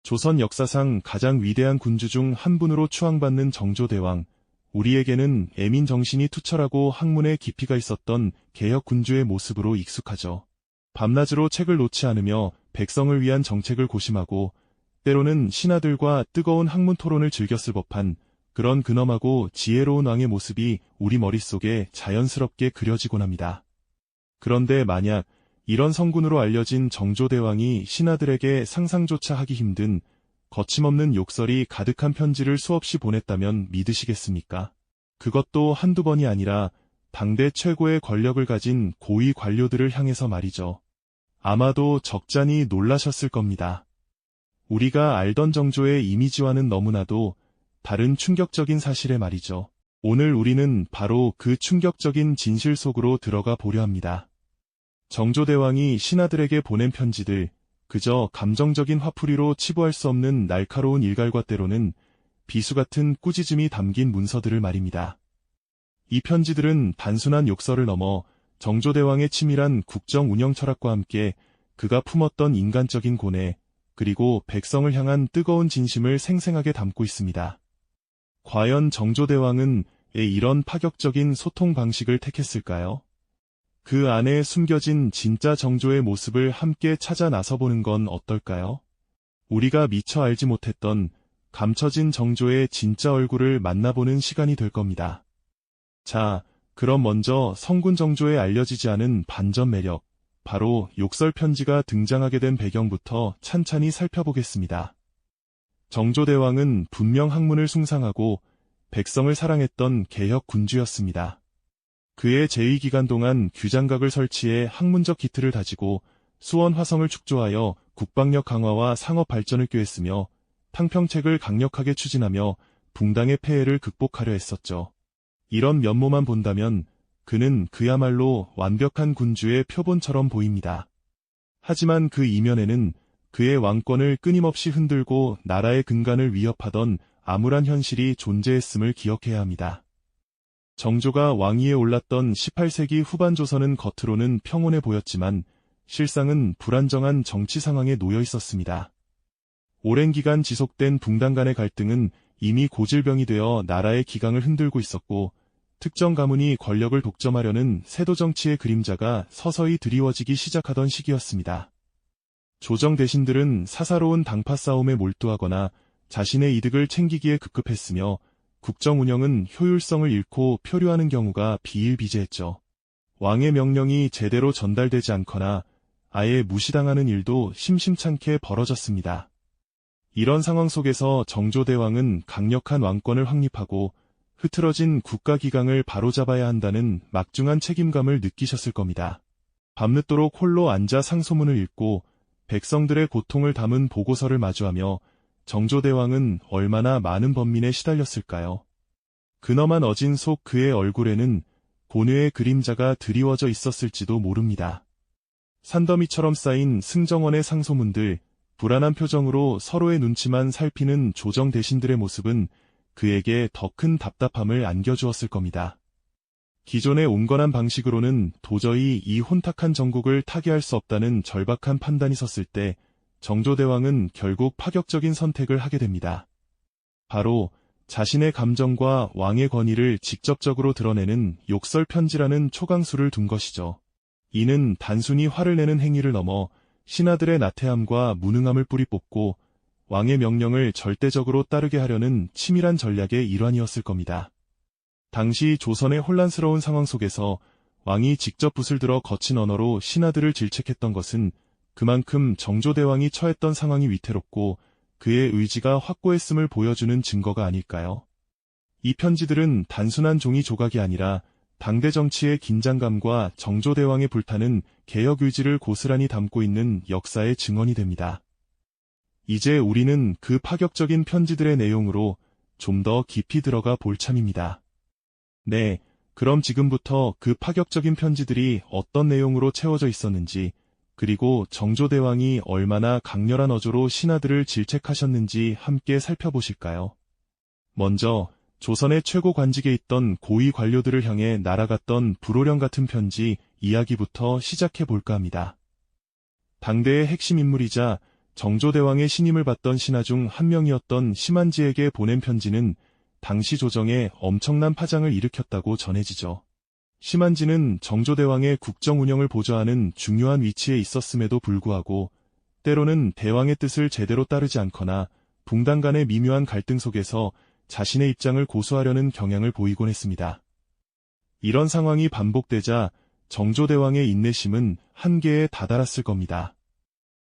조선 역사상 가장 위대한 군주 중 한 분으로 추앙받는 정조대왕, 우리에게는 애민 정신이 투철하고 학문에 깊이가 있었던 개혁 군주의 모습으로 익숙하죠. 밤낮으로 책을 놓지 않으며 백성을 위한 정책을 고심하고 때로는 신하들과 뜨거운 학문 토론을 즐겼을 법한 그런 근엄하고 지혜로운 왕의 모습이 우리 머릿속에 자연스럽게 그려지곤 합니다. 그런데 만약 이런 성군으로 알려진 정조대왕이 신하들에게 상상조차 하기 힘든 거침없는 욕설이 가득한 편지를 수없이 보냈다면 믿으시겠습니까? 그것도 한두 번이 아니라 당대 최고의 권력을 가진 고위 관료들을 향해서 말이죠. 아마도 적잖이 놀라셨을 겁니다. 우리가 알던 정조의 이미지와는 너무나도 다른 충격적인 사실에 말이죠. 오늘 우리는 바로 그 충격적인 진실 속으로 들어가 보려 합니다. 정조대왕이 신하들에게 보낸 편지들, 그저 감정적인 화풀이로 치부할 수 없는 날카로운 일갈과 때로는 비수 같은 꾸짖음이 담긴 문서들을 말입니다. 이 편지들은 단순한 욕설을 넘어 정조대왕의 치밀한 국정 운영 철학과 함께 그가 품었던 인간적인 고뇌, 그리고 백성을 향한 뜨거운 진심을 생생하게 담고 있습니다. 과연 정조대왕은 왜 이런 파격적인 소통 방식을 택했을까요? 그 안에 숨겨진 진짜 정조의 모습을 함께 찾아 나서보는 건 어떨까요? 우리가 미처 알지 못했던 감춰진 정조의 진짜 얼굴을 만나보는 시간이 될 겁니다. 자, 그럼 먼저 성군 정조에 알려지지 않은 반전 매력, 바로 욕설 편지가 등장하게 된 배경부터 찬찬히 살펴보겠습니다. 정조대왕은 분명 학문을 숭상하고 백성을 사랑했던 개혁 군주였습니다. 그의 제2기간 동안 규장각을 설치해 학문적 기틀을 다지고 수원 화성을 축조하여 국방력 강화와 상업 발전을 꾀했으며 탕평책을 강력하게 추진하며 붕당의 폐해를 극복하려 했었죠. 이런 면모만 본다면 그는 그야말로 완벽한 군주의 표본처럼 보입니다. 하지만 그 이면에는 그의 왕권을 끊임없이 흔들고 나라의 근간을 위협하던 암울한 현실이 존재했음을 기억해야 합니다. 정조가 왕위에 올랐던 18세기 후반 조선은 겉으로는 평온해 보였지만 실상은 불안정한 정치 상황에 놓여 있었습니다. 오랜 기간 지속된 붕당 간의 갈등은 이미 고질병이 되어 나라의 기강을 흔들고 있었고 특정 가문이 권력을 독점하려는 세도 정치의 그림자가 서서히 드리워지기 시작하던 시기였습니다. 조정 대신들은 사사로운 당파 싸움에 몰두하거나 자신의 이득을 챙기기에 급급했으며 국정 운영은 효율성을 잃고 표류하는 경우가 비일비재했죠. 왕의 명령이 제대로 전달되지 않거나 아예 무시당하는 일도 심심찮게 벌어졌습니다. 이런 상황 속에서 정조대왕은 강력한 왕권을 확립하고 흐트러진 국가기강을 바로잡아야 한다는 막중한 책임감을 느끼셨을 겁니다. 밤늦도록 홀로 앉아 상소문을 읽고 백성들의 고통을 담은 보고서를 마주하며 정조대왕은 얼마나 많은 번민에 시달렸을까요? 근엄한 어진 속 그의 얼굴에는 고뇌의 그림자가 드리워져 있었을지도 모릅니다. 산더미처럼 쌓인 승정원의 상소문들, 불안한 표정으로 서로의 눈치만 살피는 조정 대신들의 모습은 그에게 더 큰 답답함을 안겨주었을 겁니다. 기존의 온건한 방식으로는 도저히 이 혼탁한 정국을 타개할 수 없다는 절박한 판단이 섰을 때 정조대왕은 결국 파격적인 선택을 하게 됩니다. 바로 자신의 감정과 왕의 권위를 직접적으로 드러내는 욕설 편지라는 초강수를 둔 것이죠. 이는 단순히 화를 내는 행위를 넘어 신하들의 나태함과 무능함을 뿌리 뽑고 왕의 명령을 절대적으로 따르게 하려는 치밀한 전략의 일환이었을 겁니다. 당시 조선의 혼란스러운 상황 속에서 왕이 직접 붓을 들어 거친 언어로 신하들을 질책했던 것은 그만큼 정조대왕이 처했던 상황이 위태롭고 그의 의지가 확고했음을 보여주는 증거가 아닐까요? 이 편지들은 단순한 종이 조각이 아니라 당대 정치의 긴장감과 정조대왕의 불타는 개혁 의지를 고스란히 담고 있는 역사의 증언이 됩니다. 이제 우리는 그 파격적인 편지들의 내용으로 좀 더 깊이 들어가 볼 참입니다. 네, 그럼 지금부터 그 파격적인 편지들이 어떤 내용으로 채워져 있었는지, 그리고 정조대왕이 얼마나 강렬한 어조로 신하들을 질책하셨는지 함께 살펴보실까요? 먼저 조선의 최고 관직에 있던 고위 관료들을 향해 날아갔던 불호령 같은 편지 이야기부터 시작해 볼까 합니다. 당대의 핵심 인물이자 정조대왕의 신임을 받던 신하 중 한 명이었던 심한지에게 보낸 편지는 당시 조정에 엄청난 파장을 일으켰다고 전해지죠. 심한지는 정조대왕의 국정 운영을 보좌하는 중요한 위치에 있었음에도 불구하고 때로는 대왕의 뜻을 제대로 따르지 않거나 붕당 간의 미묘한 갈등 속에서 자신의 입장을 고수하려는 경향을 보이곤 했습니다. 이런 상황이 반복되자 정조대왕의 인내심은 한계에 다다랐을 겁니다.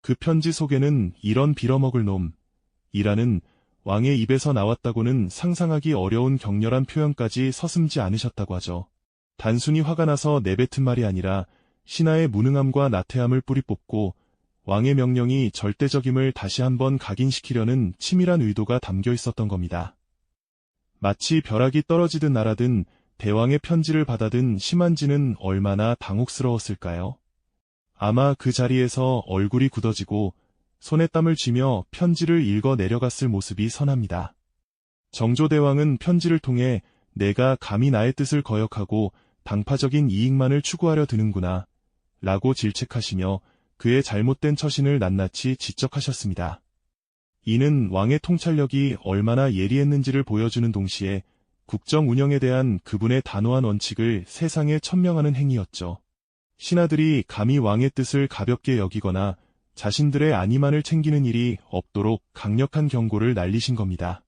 그 편지 속에는 이런 빌어먹을 놈이라는 왕의 입에서 나왔다고는 상상하기 어려운 격렬한 표현까지 서슴지 않으셨다고 하죠. 단순히 화가 나서 내뱉은 말이 아니라 신하의 무능함과 나태함을 뿌리 뽑고 왕의 명령이 절대적임을 다시 한번 각인시키려는 치밀한 의도가 담겨 있었던 겁니다. 마치 벼락이 떨어지듯 날아든 대왕의 편지를 받아든 심한지는 얼마나 당혹스러웠을까요? 아마 그 자리에서 얼굴이 굳어지고 손에 땀을 쥐며 편지를 읽어 내려갔을 모습이 선합니다. 정조대왕은 편지를 통해 내가 감히 나의 뜻을 거역하고 당파적인 이익만을 추구하려 드는구나 라고 질책하시며 그의 잘못된 처신을 낱낱이 지적하셨습니다. 이는 왕의 통찰력이 얼마나 예리했는지를 보여주는 동시에 국정 운영에 대한 그분의 단호한 원칙을 세상에 천명하는 행위였죠. 신하들이 감히 왕의 뜻을 가볍게 여기거나 자신들의 안위만을 챙기는 일이 없도록 강력한 경고를 날리신 겁니다.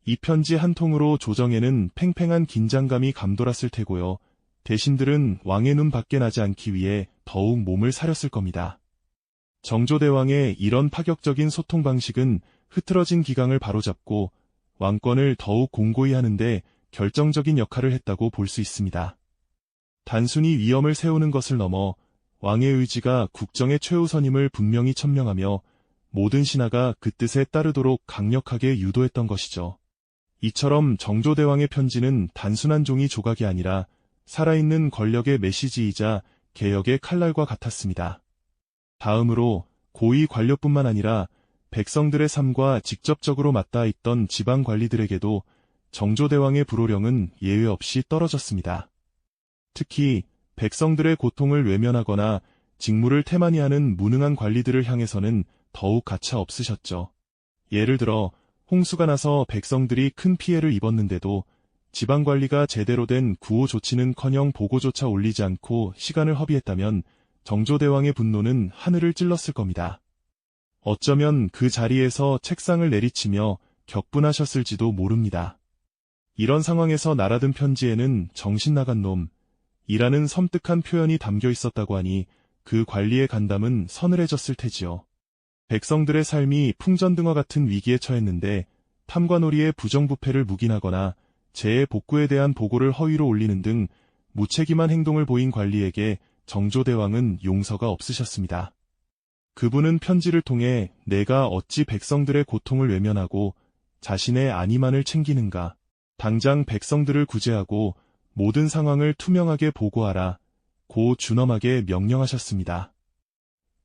이 편지 한 통으로 조정에는 팽팽한 긴장감이 감돌았을 테고요. 대신들은 왕의 눈 밖에 나지 않기 위해 더욱 몸을 사렸을 겁니다. 정조대왕의 이런 파격적인 소통 방식은 흐트러진 기강을 바로잡고 왕권을 더욱 공고히 하는데 결정적인 역할을 했다고 볼 수 있습니다. 단순히 위엄을 세우는 것을 넘어 왕의 의지가 국정의 최우선임을 분명히 천명하며 모든 신하가 그 뜻에 따르도록 강력하게 유도했던 것이죠. 이처럼 정조대왕의 편지는 단순한 종이 조각이 아니라 살아있는 권력의 메시지이자 개혁의 칼날과 같았습니다. 다음으로 고위 관료뿐만 아니라 백성들의 삶과 직접적으로 맞닿아 있던 지방 관리들에게도 정조대왕의 불호령은 예외 없이 떨어졌습니다. 특히 백성들의 고통을 외면하거나 직무를 태만히 하는 무능한 관리들을 향해서는 더욱 가차 없으셨죠. 예를 들어 홍수가 나서 백성들이 큰 피해를 입었는데도 지방관리가 제대로 된 구호 조치는커녕 보고조차 올리지 않고 시간을 허비했다면 정조대왕의 분노는 하늘을 찔렀을 겁니다. 어쩌면 그 자리에서 책상을 내리치며 격분하셨을지도 모릅니다. 이런 상황에서 날아든 편지에는 정신 나간 놈이라는 섬뜩한 표현이 담겨 있었다고 하니 그 관리의 간담은 서늘해졌을 테지요. 백성들의 삶이 풍전등화 같은 위기에 처했는데 탐관오리의 부정부패를 묵인하거나 재해 복구에 대한 보고를 허위로 올리는 등 무책임한 행동을 보인 관리에게 정조대왕은 용서가 없으셨습니다. 그분은 편지를 통해 내가 어찌 백성들의 고통을 외면하고 자신의 안위만을 챙기는가, 당장 백성들을 구제하고 모든 상황을 투명하게 보고하라 고 준엄하게 명령하셨습니다.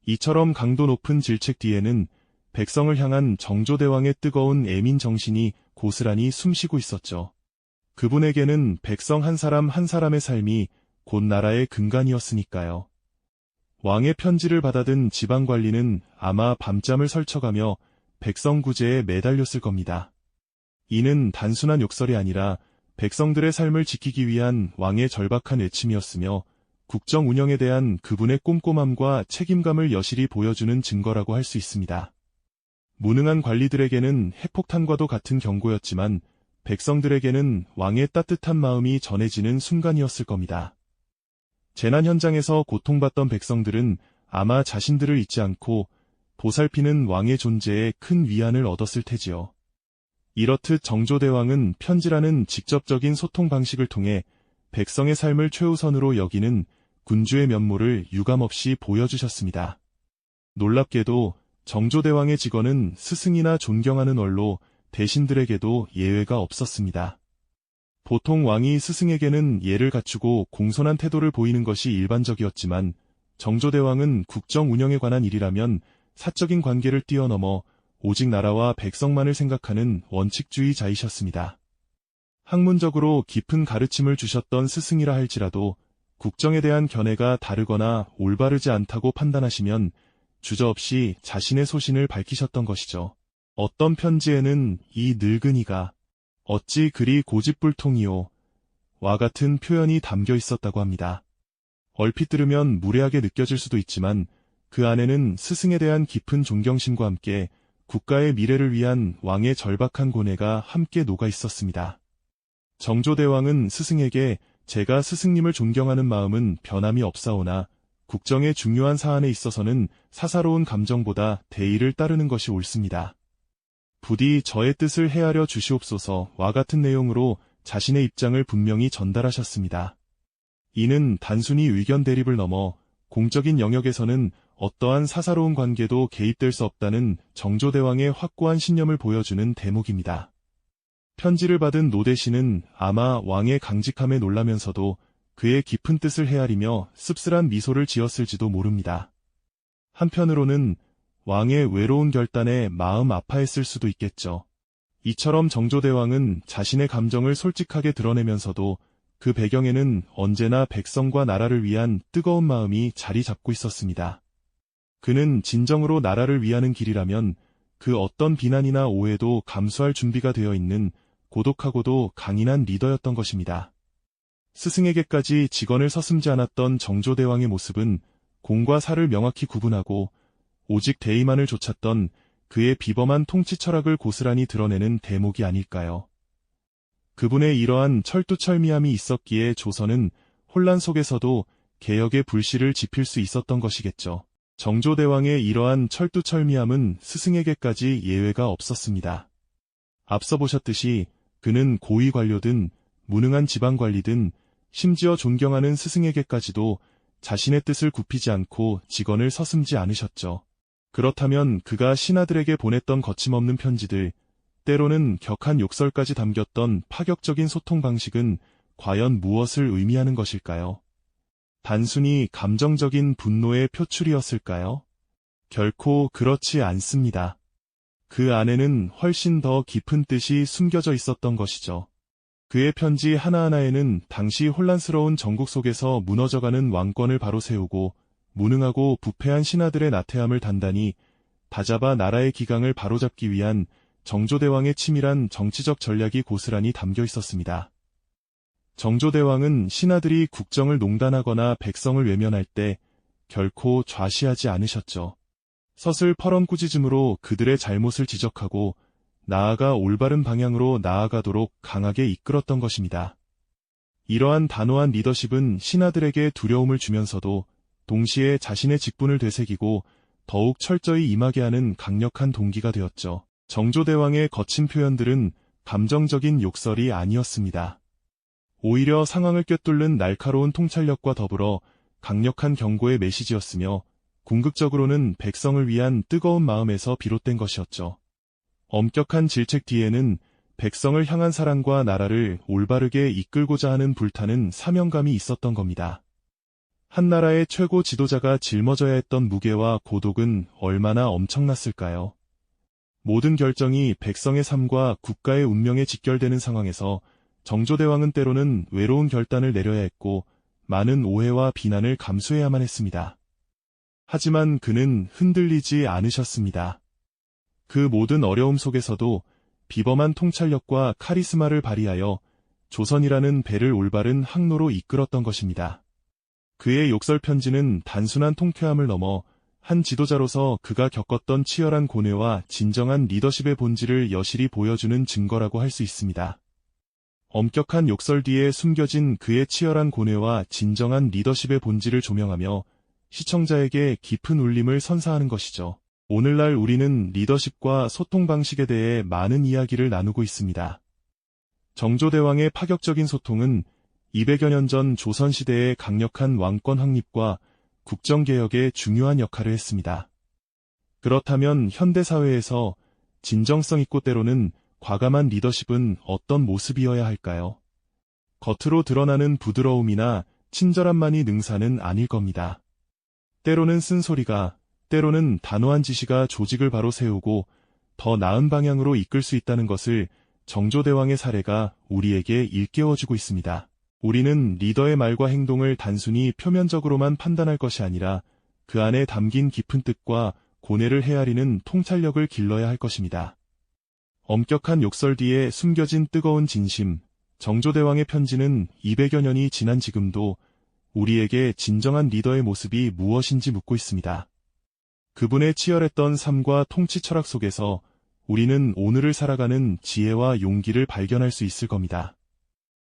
이처럼 강도 높은 질책 뒤에는 백성을 향한 정조대왕의 뜨거운 애민 정신이 고스란히 숨쉬고 있었죠. 그분에게는 백성 한 사람 한 사람의 삶이 곧 나라의 근간이었으니까요. 왕의 편지를 받아든 지방관리는 아마 밤잠을 설쳐가며 백성 구제에 매달렸을 겁니다. 이는 단순한 욕설이 아니라 백성들의 삶을 지키기 위한 왕의 절박한 외침이었으며 국정 운영에 대한 그분의 꼼꼼함과 책임감을 여실히 보여주는 증거라고 할 수 있습니다. 무능한 관리들에게는 핵폭탄과도 같은 경고였지만 백성들에게는 왕의 따뜻한 마음이 전해지는 순간이었을 겁니다. 재난 현장에서 고통받던 백성들은 아마 자신들을 잊지 않고 보살피는 왕의 존재에 큰 위안을 얻었을 테지요. 이렇듯 정조대왕은 편지라는 직접적인 소통 방식을 통해 백성의 삶을 최우선으로 여기는 군주의 면모를 유감없이 보여주셨습니다. 놀랍게도 정조대왕의 직원은 스승이나 존경하는 원로 대신들에게도 예외가 없었습니다. 보통 왕이 스승에게는 예를 갖추고 공손한 태도를 보이는 것이 일반적이었지만 정조대왕은 국정 운영에 관한 일이라면 사적인 관계를 뛰어넘어 오직 나라와 백성만을 생각하는 원칙주의자이셨습니다. 학문적으로 깊은 가르침을 주셨던 스승이라 할지라도 국정에 대한 견해가 다르거나 올바르지 않다고 판단하시면 주저없이 자신의 소신을 밝히셨던 것이죠. 어떤 편지에는 이 늙은이가 어찌 그리 고집불통이요 와 같은 표현이 담겨 있었다고 합니다. 얼핏 들으면 무례하게 느껴질 수도 있지만 그 안에는 스승에 대한 깊은 존경심과 함께 국가의 미래를 위한 왕의 절박한 고뇌가 함께 녹아 있었습니다. 정조대왕은 스승에게 제가 스승님을 존경하는 마음은 변함이 없사오나 국정의 중요한 사안에 있어서는 사사로운 감정보다 대의를 따르는 것이 옳습니다. 부디 저의 뜻을 헤아려 주시옵소서와 같은 내용으로 자신의 입장을 분명히 전달하셨습니다. 이는 단순히 의견 대립을 넘어 공적인 영역에서는 어떠한 사사로운 관계도 개입될 수 없다는 정조대왕의 확고한 신념을 보여주는 대목입니다. 편지를 받은 노대신은 아마 왕의 강직함에 놀라면서도 그의 깊은 뜻을 헤아리며 씁쓸한 미소를 지었을지도 모릅니다. 한편으로는 왕의 외로운 결단에 마음 아파했을 수도 있겠죠. 이처럼 정조대왕은 자신의 감정을 솔직하게 드러내면서도 그 배경에는 언제나 백성과 나라를 위한 뜨거운 마음이 자리 잡고 있었습니다. 그는 진정으로 나라를 위하는 길이라면 그 어떤 비난이나 오해도 감수할 준비가 되어 있는 고독하고도 강인한 리더였던 것입니다. 스승에게까지 직언을 서슴지 않았던 정조대왕의 모습은 공과 사를 명확히 구분하고 오직 대의만을 좇았던 그의 비범한 통치 철학을 고스란히 드러내는 대목이 아닐까요? 그분의 이러한 철두철미함이 있었기에 조선은 혼란 속에서도 개혁의 불씨를 지필 수 있었던 것이겠죠. 정조대왕의 이러한 철두철미함은 스승에게까지 예외가 없었습니다. 앞서 보셨듯이 그는 고위 관료든 무능한 지방관리든 심지어 존경하는 스승에게까지도 자신의 뜻을 굽히지 않고 직언을 서슴지 않으셨죠. 그렇다면 그가 신하들에게 보냈던 거침없는 편지들, 때로는 격한 욕설까지 담겼던 파격적인 소통 방식은 과연 무엇을 의미하는 것일까요? 단순히 감정적인 분노의 표출이었을까요? 결코 그렇지 않습니다. 그 안에는 훨씬 더 깊은 뜻이 숨겨져 있었던 것이죠. 그의 편지 하나하나에는 당시 혼란스러운 전국 속에서 무너져가는 왕권을 바로 세우고 무능하고 부패한 신하들의 나태함을 단단히 다잡아 나라의 기강을 바로잡기 위한 정조대왕의 치밀한 정치적 전략이 고스란히 담겨 있었습니다. 정조대왕은 신하들이 국정을 농단하거나 백성을 외면할 때 결코 좌시하지 않으셨죠. 서슬 퍼런꾸짖음으로 그들의 잘못을 지적하고 나아가 올바른 방향으로 나아가도록 강하게 이끌었던 것입니다. 이러한 단호한 리더십은 신하들에게 두려움을 주면서도 동시에 자신의 직분을 되새기고 더욱 철저히 임하게 하는 강력한 동기가 되었죠. 정조대왕의 거친 표현들은 감정적인 욕설이 아니었습니다. 오히려 상황을 꿰뚫는 날카로운 통찰력과 더불어 강력한 경고의 메시지였으며 궁극적으로는 백성을 위한 뜨거운 마음에서 비롯된 것이었죠. 엄격한 질책 뒤에는 백성을 향한 사랑과 나라를 올바르게 이끌고자 하는 불타는 사명감이 있었던 겁니다. 한 나라의 최고 지도자가 짊어져야 했던 무게와 고독은 얼마나 엄청났을까요? 모든 결정이 백성의 삶과 국가의 운명에 직결되는 상황에서 정조대왕은 때로는 외로운 결단을 내려야 했고 많은 오해와 비난을 감수해야만 했습니다. 하지만 그는 흔들리지 않으셨습니다. 그 모든 어려움 속에서도 비범한 통찰력과 카리스마를 발휘하여 조선이라는 배를 올바른 항로로 이끌었던 것입니다. 그의 욕설 편지는 단순한 통쾌함을 넘어 한 지도자로서 그가 겪었던 치열한 고뇌와 진정한 리더십의 본질을 여실히 보여주는 증거라고 할 수 있습니다. 엄격한 욕설 뒤에 숨겨진 그의 치열한 고뇌와 진정한 리더십의 본질을 조명하며 시청자에게 깊은 울림을 선사하는 것이죠. 오늘날 우리는 리더십과 소통 방식에 대해 많은 이야기를 나누고 있습니다. 정조대왕의 파격적인 소통은 200여 년 전 조선시대의 강력한 왕권 확립과 국정개혁에 중요한 역할을 했습니다. 그렇다면 현대사회에서 진정성 있고 때로는 과감한 리더십은 어떤 모습이어야 할까요? 겉으로 드러나는 부드러움이나 친절함만이 능사는 아닐 겁니다. 때로는 쓴소리가, 때로는 단호한 지시가 조직을 바로 세우고 더 나은 방향으로 이끌 수 있다는 것을 정조대왕의 사례가 우리에게 일깨워주고 있습니다. 우리는 리더의 말과 행동을 단순히 표면적으로만 판단할 것이 아니라 그 안에 담긴 깊은 뜻과 고뇌를 헤아리는 통찰력을 길러야 할 것입니다. 엄격한 욕설 뒤에 숨겨진 뜨거운 진심, 정조대왕의 편지는 200여 년이 지난 지금도 우리에게 진정한 리더의 모습이 무엇인지 묻고 있습니다. 그분의 치열했던 삶과 통치 철학 속에서 우리는 오늘을 살아가는 지혜와 용기를 발견할 수 있을 겁니다.